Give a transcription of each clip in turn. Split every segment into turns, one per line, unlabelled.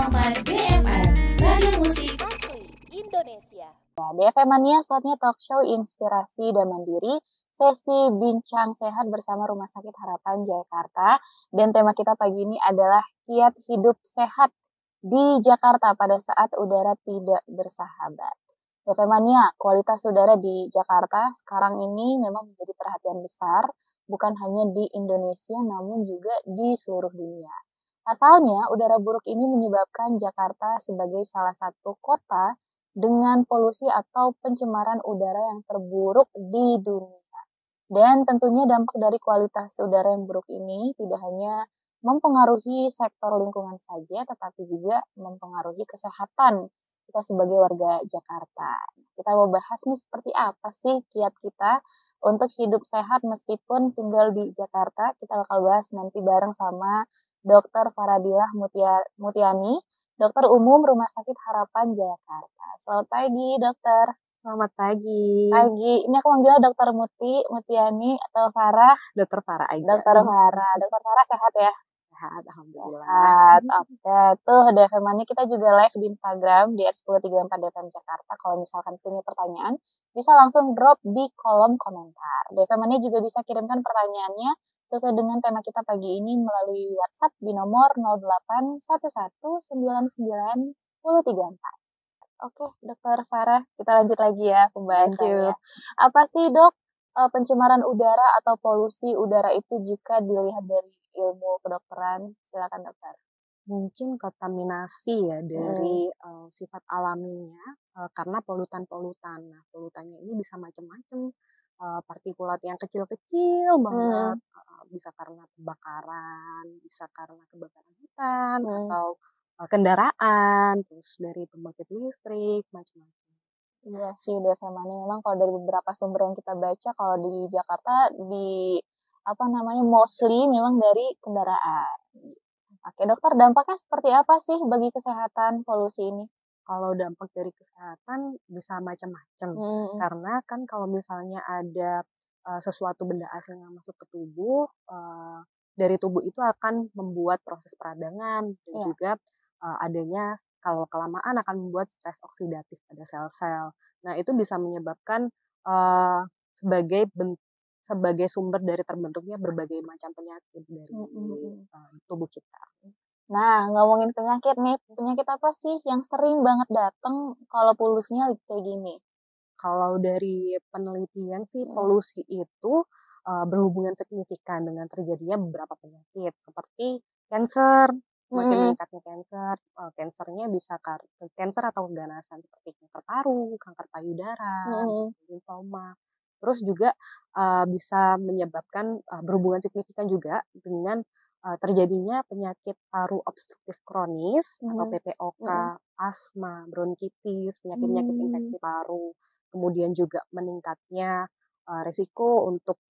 105,4 DFM, Radio Musik Asli Indonesia.
DFM Mania, saatnya talk show inspirasi dan mandiri, sesi bincang sehat bersama Rumah Sakit Harapan Jakarta. Dan tema kita pagi ini adalah kiat hidup sehat di Jakarta pada saat udara tidak bersahabat. DFM Mania, kualitas udara di Jakarta sekarang ini memang menjadi perhatian besar, bukan hanya di Indonesia namun juga di seluruh dunia. Pasalnya, udara buruk ini menyebabkan Jakarta sebagai salah satu kota dengan polusi atau pencemaran udara yang terburuk di dunia. Dan tentunya dampak dari kualitas udara yang buruk ini tidak hanya mempengaruhi sektor lingkungan saja, tetapi juga mempengaruhi kesehatan kita sebagai warga Jakarta. Kita mau bahas nih seperti apa sih kiat kita untuk hidup sehat meskipun tinggal di Jakarta. Kita bakal bahas nanti bareng sama Dr. Faradilah Mutiani, Dokter Umum Rumah Sakit Harapan Jakarta. Selamat pagi, dokter.
Selamat pagi.
Pagi. Ini aku manggilnya Dokter Mutiani atau Farah?
Dokter Farah aja.
Dokter Farah. Dokter Farah sehat ya?
Sehat, alhamdulillah.
Sehat. Oke, tuh DFM Mania kita juga live di Instagram di @1034 DFM Jakarta. Kalau misalkan punya pertanyaan, bisa langsung drop di kolom komentar. DFM Mania juga bisa kirimkan pertanyaannya sesuai dengan tema kita pagi ini melalui WhatsApp di nomor 0811991034. Oke, Dokter Farah, kita lanjut lagi ya pembahasannya. Apa sih, Dok, pencemaran udara atau polusi udara itu jika dilihat dari ilmu kedokteran? Silakan, dokter.
Mungkin kontaminasi ya dari sifat alaminya karena polutan-polutan. Nah, polutannya ini bisa macam-macam. Partikulat yang kecil-kecil banget, bisa karena kebakaran, bisa karena kebakaran hutan atau kendaraan, terus dari pembangkit listrik, macam-macam.
Iya sih, DFM Mania memang kalau dari beberapa sumber yang kita baca, kalau di Jakarta mostly memang dari kendaraan. Oke, dokter, dampaknya seperti apa sih bagi kesehatan polusi ini?
Kalau dampak dari kesehatan bisa macam-macam, karena kan kalau misalnya ada sesuatu benda asing yang masuk ke tubuh, dari tubuh itu akan membuat proses peradangan dan juga adanya kalau kelamaan akan membuat stres oksidatif pada sel-sel. Nah, itu bisa menyebabkan sebagai sumber dari terbentuknya berbagai macam penyakit dari tubuh kita.
Nah, ngomongin penyakit nih, penyakit apa sih yang sering banget datang kalau polusinya kayak gini?
Kalau dari penelitian sih polusi itu berhubungan signifikan dengan terjadinya beberapa penyakit seperti kanker, semakin meningkatnya kanker, kankernya bisa kanker atau keganasan seperti kanker paru, kanker payudara, limfoma. Terus juga bisa menyebabkan berhubungan signifikan juga dengan terjadinya penyakit paru obstruktif kronis atau PPOK, asma, bronkitis, penyakit-penyakit infeksi paru. Kemudian juga meningkatnya resiko untuk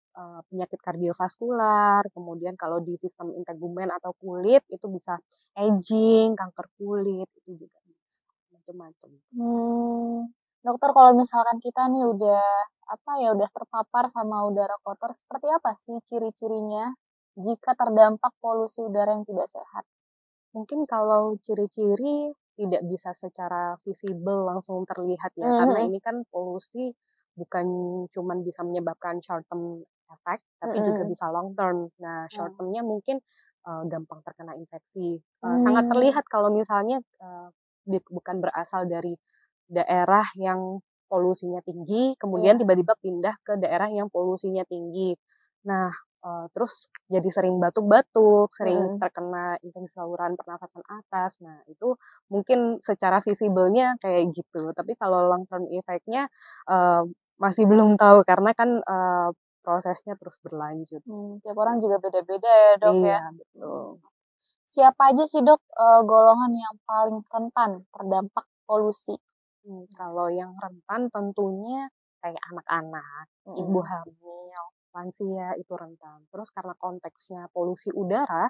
penyakit kardiovaskular. Kemudian kalau di sistem integumen atau kulit itu bisa aging, kanker kulit, itu juga bisa macam-macam.
Dokter, kalau misalkan kita nih udah terpapar sama udara kotor, seperti apa sih ciri-cirinya jika terdampak polusi udara yang tidak sehat?
Mungkin kalau ciri-ciri tidak bisa secara visible langsung terlihat ya, karena ini kan polusi bukan cuman bisa menyebabkan short term effect, tapi juga bisa long term. Nah, short term-nya mungkin gampang terkena infeksi. Sangat terlihat kalau misalnya bukan berasal dari daerah yang polusinya tinggi, kemudian tiba-tiba pindah ke daerah yang polusinya tinggi. Nah, terus jadi sering batuk-batuk, sering terkena infeksi saluran pernafasan atas. Nah, itu mungkin secara visible-nya kayak gitu. Tapi kalau long term effect-nya masih belum tahu karena kan prosesnya terus berlanjut.
Tiap orang juga beda-beda ya, Dok, ya?
Iya, betul.
Siapa aja sih, Dok, golongan yang paling rentan terdampak polusi?
Kalau yang rentan tentunya kayak anak-anak, ibu hamil, lansia itu rentan. Terus karena konteksnya polusi udara,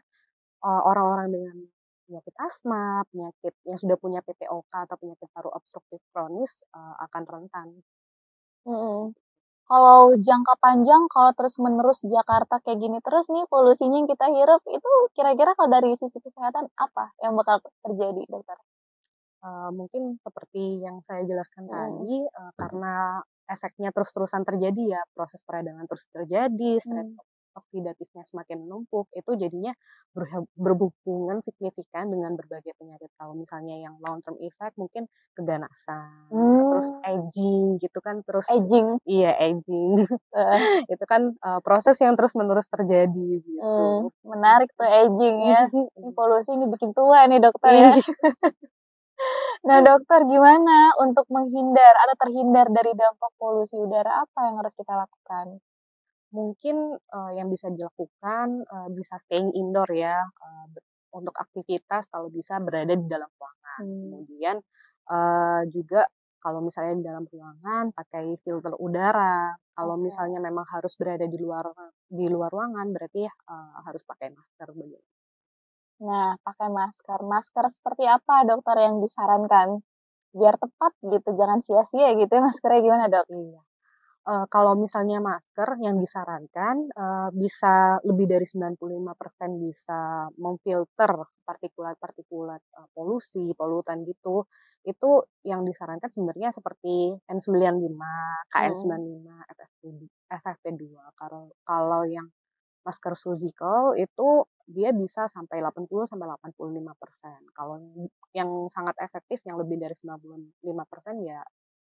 orang-orang dengan penyakit asma, penyakit yang sudah punya PPOK atau penyakit paru obstruktif kronis akan rentan.
Kalau jangka panjang, kalau terus-menerus Jakarta kayak gini terus nih polusinya yang kita hirup, itu kira-kira kalau dari sisi kesehatan apa yang bakal terjadi, Dokter?
Mungkin seperti yang saya jelaskan
Mhm,
tadi, karena efeknya terus-terusan terjadi ya, proses peradangan terus terjadi, stres
mmm,
oksidatifnya semakin menumpuk, itu jadinya berhubungan signifikan dengan berbagai penyakit. Kalau misalnya yang long term effect mungkin keganasan, terus
mmm,
aging gitu kan, terus
aging,
iya aging,
heeh,
itu kan, proses yang terus-menerus terjadi gitu.
menarik tuh aging ya. Ini polusi ini bikin tua nih, Dokter, ya.
Iya.
Nah, Dokter, gimana untuk menghindar atau terhindar dari dampak polusi udara, apa yang harus kita lakukan?
Mungkin, yang bisa dilakukan, bisa staying indoor ya, untuk aktivitas kalau bisa berada di dalam ruangan.
Mmm,
Kemudian, juga kalau misalnya di dalam ruangan pakai filter udara, kalau
oke.
misalnya memang harus berada di luar ruangan berarti, harus pakai masker
Nah, pakai masker. Masker seperti apa, Dokter, yang disarankan? Biar tepat gitu, jangan sia-sia gitu ya maskernya gimana, Dok?
iya. Kalau misalnya masker yang disarankan, bisa lebih dari 95% bisa memfilter partikulat-partikulat, polusi, polutan gitu. Itu yang disarankan sebenarnya seperti N95,
Mhm.
KN95, FFP2. Kalau yang masker surgical itu dia bisa sampai 80 sampai 85%. Kalau yang sangat efektif yang lebih dari 95% ya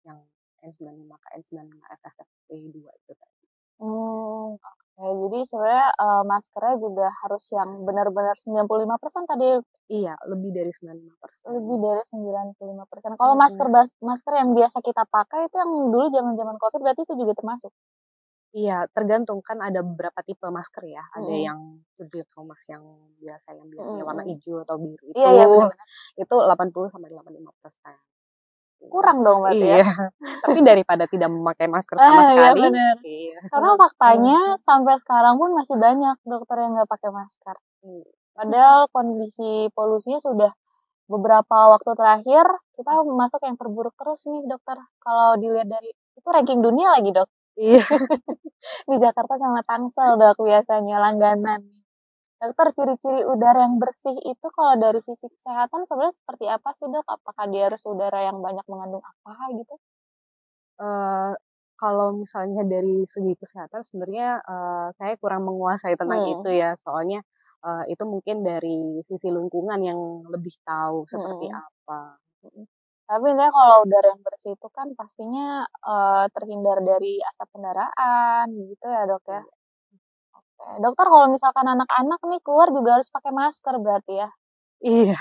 yang N95, KN95, FFP2 itu tadi.
Oke. Jadi sebenarnya, maskernya juga harus yang benar-benar 95% tadi,
Iya, lebih dari 95%.
lebih dari 95%. Kalau
Mhm.
masker yang biasa kita pakai itu yang dulu zaman-zaman Covid berarti itu juga termasuk?
Iya, tergantung kan ada beberapa tipe masker ya, ada
Mhm,
yang surgical mask yang biasanya
mhm
warna
mhm.
hijau atau biru
Iya iya, bener bener.
itu 80 sampai 85%.
Kurang dong berarti ya?
Iya, tapi daripada tidak memakai masker sama
Ah, iya
sekali,
bener.
iya.
Karena faktanya sampai sekarang pun masih banyak dokter yang nggak pakai masker. Padahal kondisi polusinya sudah beberapa waktu terakhir kita masuk yang terburuk terus nih dokter. Kalau dilihat dari itu ranking dunia lagi dok.
Iya.
Di Jakarta sama Tangsel dok biasanya langganan. Dokter, ciri-ciri udara yang bersih itu kalau dari sisi kesehatan sebenarnya seperti apa sih dok? Apakah dia harus udara yang banyak mengandung apa gitu?
Eee, kalau misalnya dari segi kesehatan sebenarnya, saya kurang menguasai tentang itu
Hmm,
ya, soalnya, itu mungkin dari sisi lingkungan yang lebih tahu seperti
hmm.
apa.
Mhm. Tapi intinya kalau udara yang bersih itu kan pastinya, terhindar dari asap kendaraan gitu ya, Dok, ya?
Iya.
Oke. Dokter kalau misalkan anak-anak nih keluar juga harus pakai masker berarti ya?
Iya,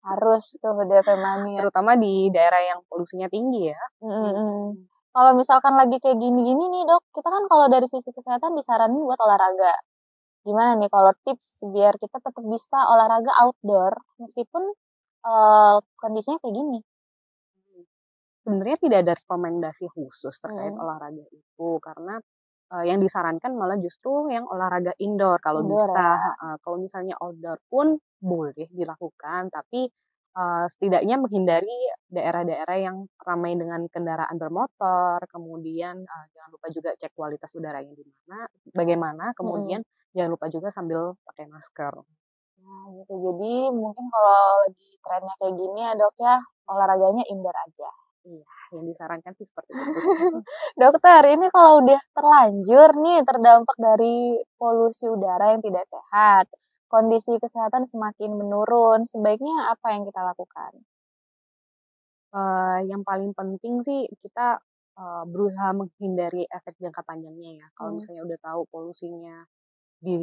Harus tuh DP Mania.
terutama di daerah yang polusinya tinggi ya.
Mhm mhm.
Mhm.
Kalau misalkan lagi kayak gini-gini nih, Dok, kita kan kalau dari sisi kesehatan disaranin buat olahraga. Gimana nih kalau tips biar kita tetap bisa olahraga outdoor meskipun, kondisinya kayak gini?
Sebenarnya tidak ada rekomendasi khusus terkait
Mhm.
olahraga itu, karena, yang disarankan malah justru yang olahraga indoor kalau
Indoor
bisa
ya?
heeh, kalau misalnya outdoor pun boleh dilakukan, tapi, setidaknya menghindari daerah-daerah yang ramai dengan kendaraan bermotor, kemudian, jangan lupa juga cek kualitas udaranya bagaimana,
Mhm.
kemudian jangan lupa juga sambil pakai masker.
Nah gitu, jadi mungkin kalau lagi trennya kayak gini ya Dok ya, olahraganya indoor aja.
Iya, yang disarankan sih seperti itu.
Dokter, ini kalau udah terlanjur nih terdampak dari polusi udara yang tidak sehat, kondisi kesehatan semakin menurun, sebaiknya apa yang kita lakukan?
Yang paling penting sih kita, berusaha menghindari efek jangka panjangnya ya. Kalau
Mmm,
misalnya udah tahu polusinya di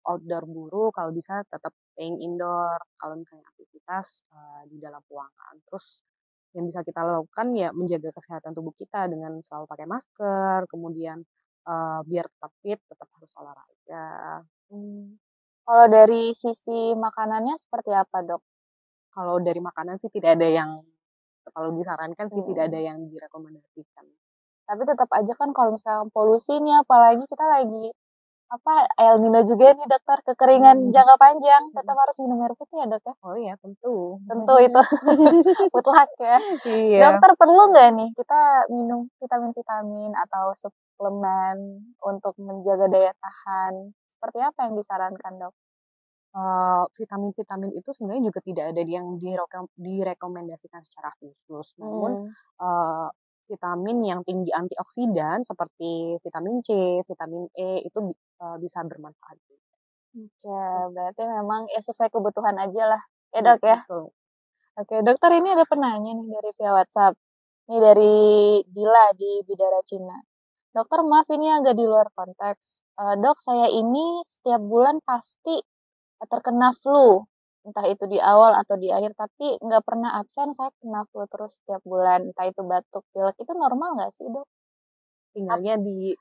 outdoor buruk, kalau bisa tetap staying indoor, kalau misalnya aktivitas, di dalam ruangan. Terus yang bisa kita lakukan ya menjaga kesehatan tubuh kita dengan selalu pakai masker, kemudian, biar tetap fit, tetap harus olahraga.
mmm. Kalau dari sisi makanannya seperti apa Dok?
Kalau dari makanan sih tidak ada yang kalau disarankan sih tidak ada
Mhm.
yang direkomendasikan.
Tapi tetap aja kan kalau misalkan polusi nih apalagi kita lagi El Nino juga nih dokter, kekeringan jangka panjang, tetap harus minum air putih ya dok ya?
Oh iya tentu.
Tentu itu mutlak ya.
Iya.
Dokter perlu nggak nih kita minum vitamin-vitamin atau suplemen untuk menjaga daya tahan? Seperti apa yang disarankan dok?
Vitamin-vitamin itu sebenarnya juga tidak ada yang direkomendasikan secara khusus. Namun vitamin yang tinggi antioksidan seperti vitamin C, vitamin E itu bisa bermanfaat juga.
Oke, berarti memang ya sesuai kebutuhan aja lah ya dok ya.
Betul.
Oke dokter, ini ada penanya nih dari via WhatsApp. Ini dari Dila di Bidara Cina. Dokter maaf ini agak di luar konteks. Dok, saya ini setiap bulan pasti terkena flu. Entah itu di awal atau di akhir, tapi nggak pernah absen, saya kena flu terus setiap bulan. Entah itu batuk, pilek, itu normal nggak sih dok?
Tinggalnya di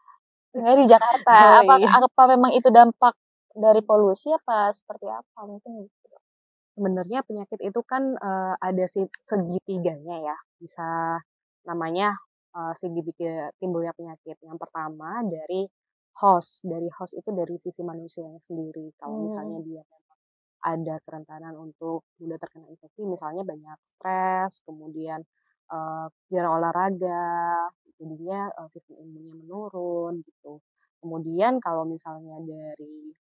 Tinggal di Jakarta.
Oh,
Apa,
iya.
apa memang itu dampak dari polusi apa seperti apa? Mungkin gitu.
Sebenarnya penyakit itu kan ada segitiganya ya. Bisa namanya segitiga timbulnya penyakit. Yang pertama dari host. Dari host itu dari sisi manusianya sendiri. Kalau misalnya dia memang ada kerentanan untuk mudah terkena infeksi, misalnya banyak stres, kemudian jarang olahraga, jadinya sistem imunnya menurun gitu. Kemudian kalau misalnya dari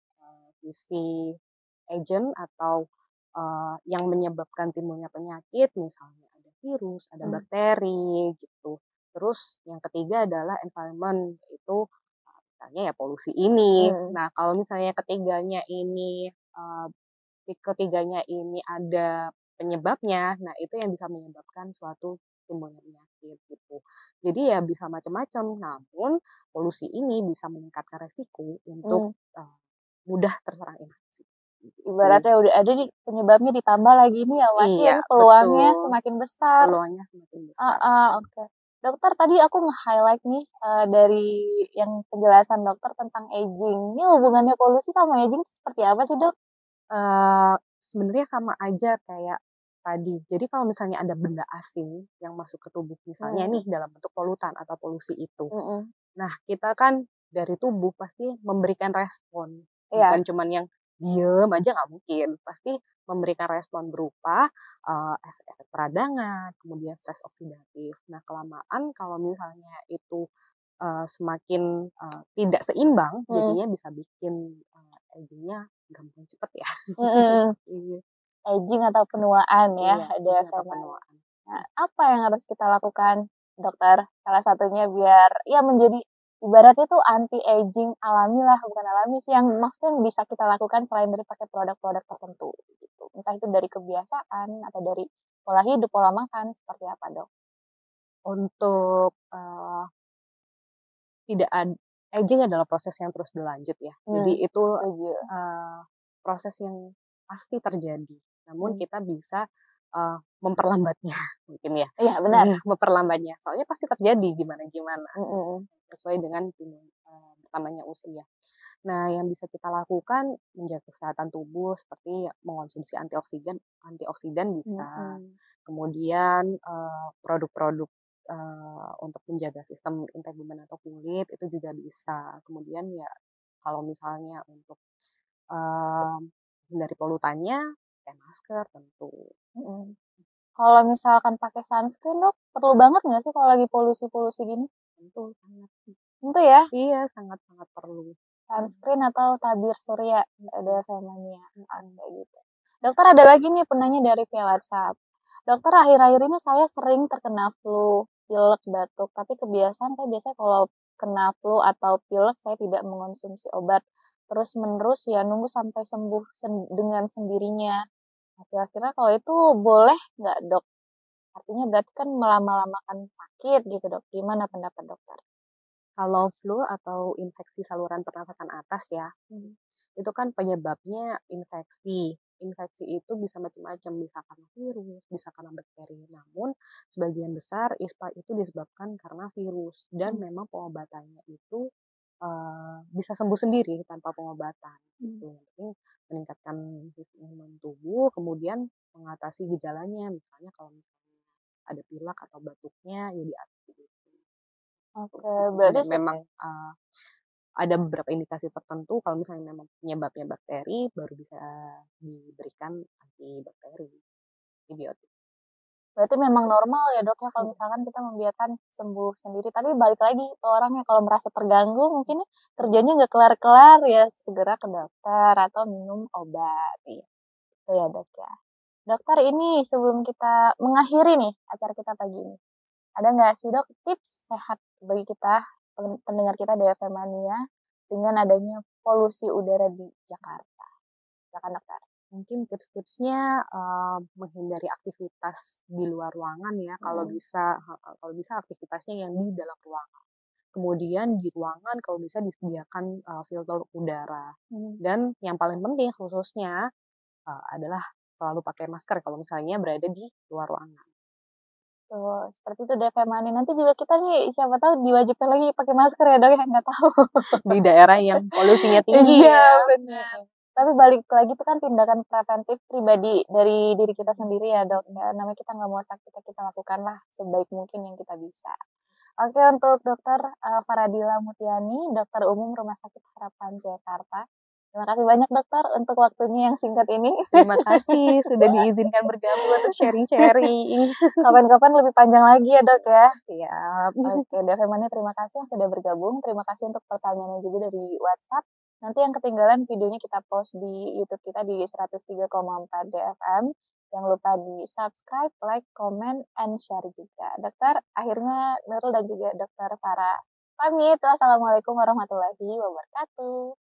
sisi agent atau yang menyebabkan timbulnya penyakit, misalnya ada virus, ada bakteri gitu. Terus yang ketiga adalah environment, itu misalnya ya polusi ini. Nah, kalau misalnya ketiganya ini ada penyebabnya, nah itu yang bisa menyebabkan suatu timbulnya penyakit gitu. Jadi ya bisa macam-macam, namun polusi ini bisa meningkatkan resiko untuk mudah terserang infeksi.
Ibaratnya udah ada nih penyebabnya ditambah lagi nih ya makin
Iya,
peluangnya
betul.
semakin besar.
Peluangnya semakin besar.
Oke. Dokter tadi aku nge-highlight nih dari yang penjelasan dokter tentang aging. Ini hubungannya polusi sama aging itu seperti apa sih dok?
Sebenarnya sama aja kayak tadi. Jadi kalau misalnya ada benda asing yang masuk ke tubuh, misalnya nih dalam bentuk polutan atau polusi itu. Nah, kita kan dari tubuh pasti memberikan respon.
Iya.
Bukan cuman yang diem aja nggak mungkin. Pasti memberikan respon berupa efek-efek peradangan, kemudian stres oksidatif. Nah, kelamaan kalau misalnya itu semakin tidak seimbang, jadinya bisa bikin aging-nya gampang cepet ya. Iya.
Aging atau penuaan ya,
Iya,
ada
aging atau
namanya.
penuaan.
Nah, apa yang harus kita lakukan, dokter? Salah satunya biar ya menjadi ibaratnya tuh anti aging alami lah, bukan alami sih, yang maksudnya bisa kita lakukan selain dari pakai produk-produk tertentu gitu. Entah itu dari kebiasaan atau dari pola hidup, pola makan, seperti apa dok?
Untuk tidak aging adalah proses yang terus berlanjut ya. Jadi itu proses yang pasti terjadi. Namun kita bisa memperlambatnya mungkin ya.
Iya benar.
Memperlambatnya. Soalnya pasti terjadi gimana-gimana. Sesuai dengan bertambahnya usia. Nah, yang bisa kita lakukan menjaga kesehatan tubuh seperti mengonsumsi antioksidan bisa. Kemudian produk-produk untuk menjaga sistem integumen atau kulit itu juga bisa. Kemudian ya kalau misalnya untuk dari polutannya pakai masker tentu.
Kalau misalkan pakai sunscreen dok, perlu banget nggak sih kalau lagi polusi-polusi gini?
Tentu sangat.
Tentu ya.
Iya, sangat-sangat perlu.
Sunscreen atau tabir surya, ada namanya. Kayak gitu. Dokter ada lagi nih penanya dari via WhatsApp. Dokter akhir-akhir ini saya sering terkena flu, pilek, batuk, tapi kebiasaan saya biasanya kalau kena flu atau pilek saya tidak mengonsumsi obat terus menerus ya nunggu sampai sembuh dengan sendirinya. Nah, kira-kira kalau itu boleh nggak dok? Artinya berarti kan melama-lamakan sakit gitu dok. Gimana pendapat dokter?
Kalau flu atau infeksi saluran pernafasan atas ya, itu kan penyebabnya infeksi. Infeksi itu bisa macam-macam, bisa karena virus, bisa karena bakteri. Namun sebagian besar ISPA itu disebabkan karena virus dan memang pengobatannya itu bisa sembuh sendiri tanpa pengobatan. Gitu. Yang penting meningkatkan sistem imun tubuh, kemudian mengatasi gejalanya. Misalnya kalau misalnya ada pilek atau batuknya, ya diatasi.
Oke, berarti
memang ada beberapa indikasi tertentu kalau misalnya memang penyebabnya bakteri baru bisa diberikan antibakteri, antibiotik.
Berarti memang normal ya dok ya kalau
Hmm.
misalkan kita membiarkan sembuh sendiri. Tapi balik lagi ke orangnya kalau merasa terganggu mungkin kerjanya nggak kelar-kelar ya segera ke dokter atau minum obat. Iya, itu ya dok ya. Dokter ini sebelum kita mengakhiri nih acara kita pagi ini, ada nggak sih dok tips sehat bagi kita pendengar kita DFM Mania dengan adanya polusi udara di Jakarta? Silakan dokter.
Mungkin tips-tipsnya menghindari aktivitas di luar ruangan ya, kalau bisa kalau bisa aktivitasnya yang di dalam ruangan. Kemudian di ruangan kalau bisa disediakan filter udara. Dan yang paling penting khususnya adalah selalu pakai masker kalau misalnya berada di luar ruangan.
Tuh, seperti itu DP Mani. Nanti juga kita nih siapa tahu diwajibkan lagi pakai masker ya dok ya, nggak tahu.
Di daerah yang polusinya tinggi
Iya
ya.
benar. Tapi balik lagi itu kan tindakan preventif pribadi dari diri kita sendiri ya dok. Ya, namanya kita nggak mau sakit, kita lakukanlah sebaik mungkin yang kita bisa. Oke untuk dokter Faradila Mutiani, dokter umum Rumah Sakit Harapan Jakarta. Terima kasih banyak dokter untuk waktunya yang singkat ini.
Terima kasih sudah diizinkan bergabung untuk sharing-sharing.
Kapan-kapan lebih panjang lagi ya dok ya.
Siap.
Oke, Devemani terima kasih yang sudah bergabung. Terima kasih untuk pertanyaannya juga dari WhatsApp. Nanti yang ketinggalan videonya kita post di YouTube kita di 103,4 DFM. Jangan lupa di subscribe, like, comment, and share juga. Dokter, akhirnya Nurul dan juga Dokter Farah pamit. Wassalamualaikum warahmatullahi wabarakatuh.